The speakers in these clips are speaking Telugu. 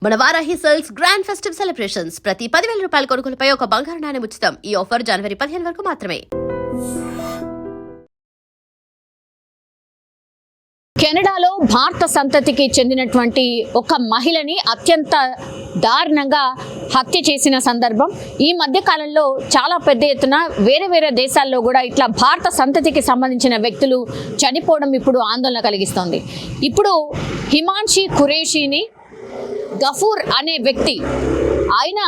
మన Varahi sales grand festive celebrations ప్రతి 10,000 రూపాయల కొనుగోలుపై ఒక బంగారు నాణెం ఉచితం. ఈ ఆఫర్ జనవరి 15 వరకు మాత్రమే. కెనడాలో భారత సంతతికి చెందినటువంటి ఒక మహిళని అత్యంత దారుణంగా హత్య చేసిన సందర్భం ఈ మధ్య కాలంలో చాలా పెద్ద ఎత్తున వేరే దేశాల్లో కూడా ఇట్లా భారత సంతతికి సంబంధించిన వ్యక్తులు చనిపోవడం ఇప్పుడు ఆందోళన కలిగిస్తోంది. ఇప్పుడు హిమాన్షి ఖురేషీని గఫూర్ అనే వ్యక్తి ఆయన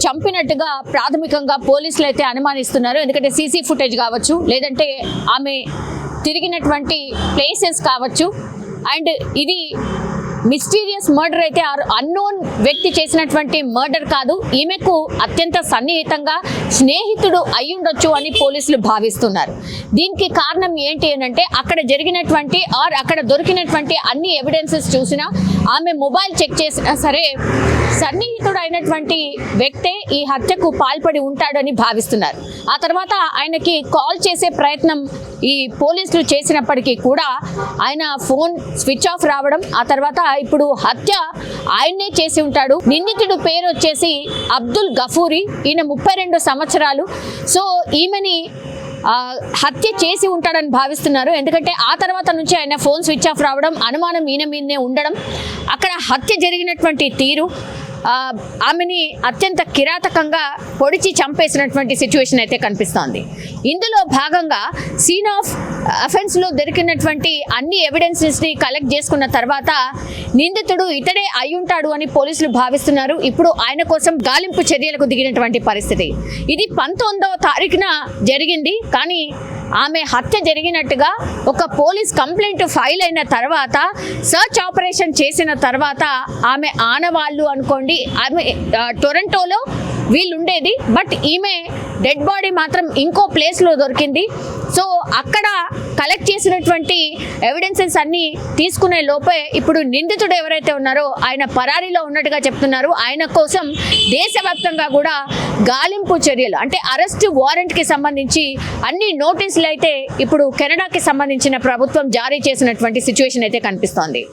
చంపినట్టుగా ప్రాథమికంగా పోలీసులు అయితే అనుమానిస్తున్నారు. ఎందుకంటే సీసీ ఫుటేజ్ కావచ్చు, లేదంటే ఆమె తిరిగినటువంటి ప్లేసెస్ కావచ్చు, అండ్ ఇది మిస్టీరియస్ మర్డర్ అయితే అన్నోన్ వ్యక్తి చేసినటువంటి మర్డర్ కాదు, ఈమెకు అత్యంత సన్నిహితంగా స్నేహితుడు అయ్యుండొచ్చు అని పోలీసులు భావిస్తున్నారు. దీనికి కారణం ఏంటి అంటే అక్కడ జరిగినటువంటి అక్కడ దొరికినటువంటి అన్ని ఎవిడెన్సెస్ చూసినా, ఆమె మొబైల్ చెక్ చేసినా సరే సన్నిహితుడు అయినటువంటి వ్యక్తే ఈ హత్యకు పాల్పడి ఉంటాడని భావిస్తున్నారు. ఆ తర్వాత ఆయనకి కాల్ చేసే ప్రయత్నం ఈ పోలీసులు చేసినప్పటికీ కూడా ఆయన ఫోన్ స్విచ్ ఆఫ్ రావడం, ఆ తర్వాత ఇప్పుడు హత్య ఆయన్నే చేసి ఉంటాడు. నిందితుడు పేరు వచ్చేసి అబ్దుల్ గఫూరి, ఈయన 32 సంవత్సరాలు. సో ఈమెని హత్య చేసి ఉంటాడని భావిస్తున్నారు. ఎందుకంటే ఆ తర్వాత నుంచి ఆయన ఫోన్ స్విచ్ ఆఫ్ రావడం, అనుమానం ఈయన మీదనే ఉండడం, అక్కడ హత్య జరిగినటువంటి తీరు, ఆమెని అత్యంత కిరాతకంగా పొడిచి చంపేసినటువంటి సిచ్యువేషన్ అయితే కనిపిస్తోంది. ఇందులో భాగంగా సీన్ ఆఫ్ అఫెన్స్లో దొరికినటువంటి అన్ని ఎవిడెన్సెస్ని కలెక్ట్ చేసుకున్న తర్వాత నిందితుడు ఇతడే అయ్యుంటాడు అని పోలీసులు భావిస్తున్నారు. ఇప్పుడు ఆయన కోసం గాలింపు చర్యలకు దిగినటువంటి పరిస్థితి. ఇది 19వ తారీఖున జరిగింది. కానీ ఆమె హత్య జరిగినట్టుగా ఒక పోలీస్ కంప్లైంట్ ఫైల్ అయిన తర్వాత, సర్చ్ ఆపరేషన్ చేసిన తర్వాత ఆమె ఆనవాళ్ళు అనుకోండి, ఆమె టొరంటోలో వీళ్ళు ఉండేది, బట్ ఈమె డెడ్ బాడీ మాత్రం ఇంకో ప్లేస్లో దొరికింది. సో అక్కడ కలెక్ట్ చేసినటువంటి ఎవిడెన్సెస్ అన్ని తీసుకునే లోపే ఇప్పుడు నిందితుడు ఎవరైతే ఉన్నారో ఆయన పరారీలో ఉన్నట్టుగా చెప్తున్నారు. ఆయన కోసం దేశవ్యాప్తంగా కూడా గాలింపు చర్యలు, అంటే అరెస్ట్ వారెంట్కి సంబంధించి అన్ని నోటీసులు అయితే ఇప్పుడు కెనడాకి సంబంధించిన ప్రభుత్వం జారీ చేసినటువంటి సిచ్యువేషన్ అయితే కనిపిస్తోంది.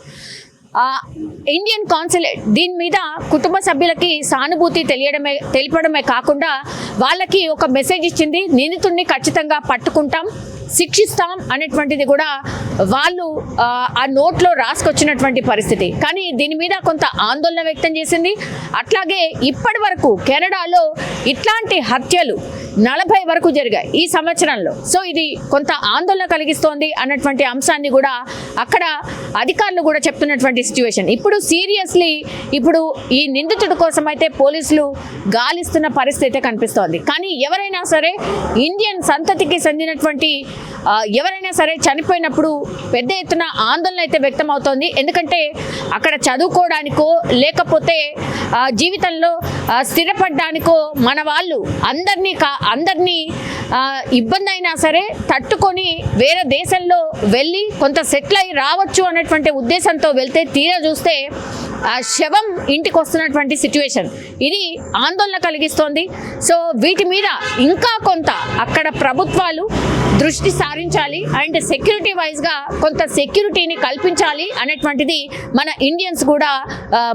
ఇండియన్ కాన్సులేట్ దీని మీద కుటుంబ సభ్యులకి సానుభూతి తెలిపడమే కాకుండా వాళ్ళకి ఒక మెసేజ్ ఇచ్చింది, నిందితుడిని ఖచ్చితంగా పట్టుకుంటాం, శిక్షిస్తాం అనేటువంటిది కూడా వాళ్ళు ఆ నోట్లో రాసుకొచ్చినటువంటి పరిస్థితి. కానీ దీని మీద కొంత ఆందోళన వ్యక్తం చేసింది. అట్లాగే ఇప్పటి వరకు కెనడాలో ఇట్లాంటి హత్యలు 40 వరకు జరిగాయి ఈ సంవత్సరంలో. సో ఇది కొంత ఆందోళన కలిగిస్తోంది అన్నటువంటి అంశాన్ని కూడా అక్కడ అధికారులు కూడా చెప్తున్నటువంటి సిచ్యువేషన్. ఇప్పుడు సీరియస్లీ ఇప్పుడు ఈ నిందితుడి కోసం అయితే పోలీసులు గాలిస్తున్న పరిస్థితి కనిపిస్తోంది. కానీ ఎవరైనా సరే ఇండియన్ సంతతికి చెందినటువంటి ఎవరైనా సరే చనిపోయినప్పుడు పెద్ద ఎత్తున ఆందోళన అయితే వ్యక్తం అవుతోంది. ఎందుకంటే అక్కడ చదువుకోవడానికో లేకపోతే జీవితంలో స్థిరపడడానికో మన వాళ్ళు అందరినీ ఇబ్బంది అయినా సరే తట్టుకొని వేరే దేశంలో వెళ్ళి కొంత సెటిల్ అయి రావచ్చు అన్నటువంటి ఉద్దేశంతో వెళ్తే తీరా చూస్తే శవం ఇంటికి వస్తున్నటువంటి సిచ్యువేషన్ ఇది ఆందోళన కలిగిస్తోంది. సో వీటి మీద ఇంకా కొంత అక్కడ ప్రభుత్వాలు దృష్టి సారించాలి అండ్ సెక్యూరిటీ వైజ్గా కొంత సెక్యూరిటీని కల్పించాలి అనేటువంటిది మన ఇండియన్స్ కూడా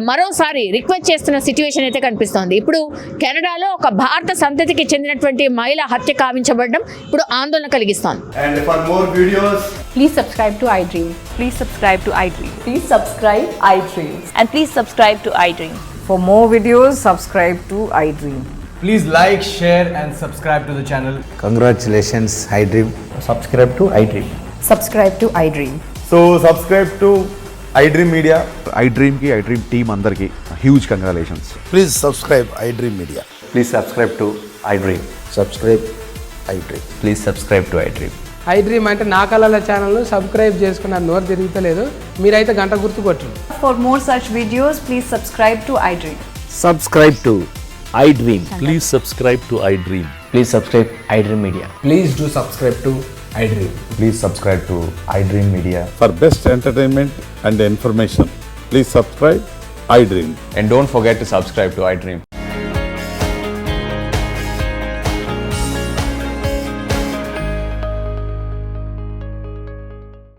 మరోసారి రిక్వెస్ట్ చేస్తున్న సిచ్యువేషన్ అయితే కనిపిస్తోంది. ఇప్పుడు కెనడాలో ఒక భారత సంతతికి చెందినటువంటి మహిళ హత్య కావించబడడం ఇప్పుడు ఆందోళన కలిగిస్తోంది. And for more videos, please subscribe to iDream. Please subscribe to iDream. Please subscribe iDream. And please subscribe to iDream. For more videos, subscribe to iDream. please like, share and subscribe to the channel. Congratulations, iDream. Subscribe to iDream. Subscribe to iDream. So subscribe to iDream Media. iDream team andarki huge congratulations. Please subscribe iDream Media. Please subscribe to iDream. Subscribe iDream. Please subscribe to iDream. iDream అంటే నా కళల ఛానల్ను సబ్స్క్రైబ్ చేసుకున్న నోరు తిరుగుతలేదు, మీరైతే గంట గుర్తు కొట్టండి. For more such videos, please subscribe to iDream. Subscribe to iDream. Please subscribe to iDream. Please subscribe iDream Media. Please do subscribe to iDream. Please subscribe to iDream Media. For best entertainment and information, please subscribe iDream. And don't forget to subscribe to iDream.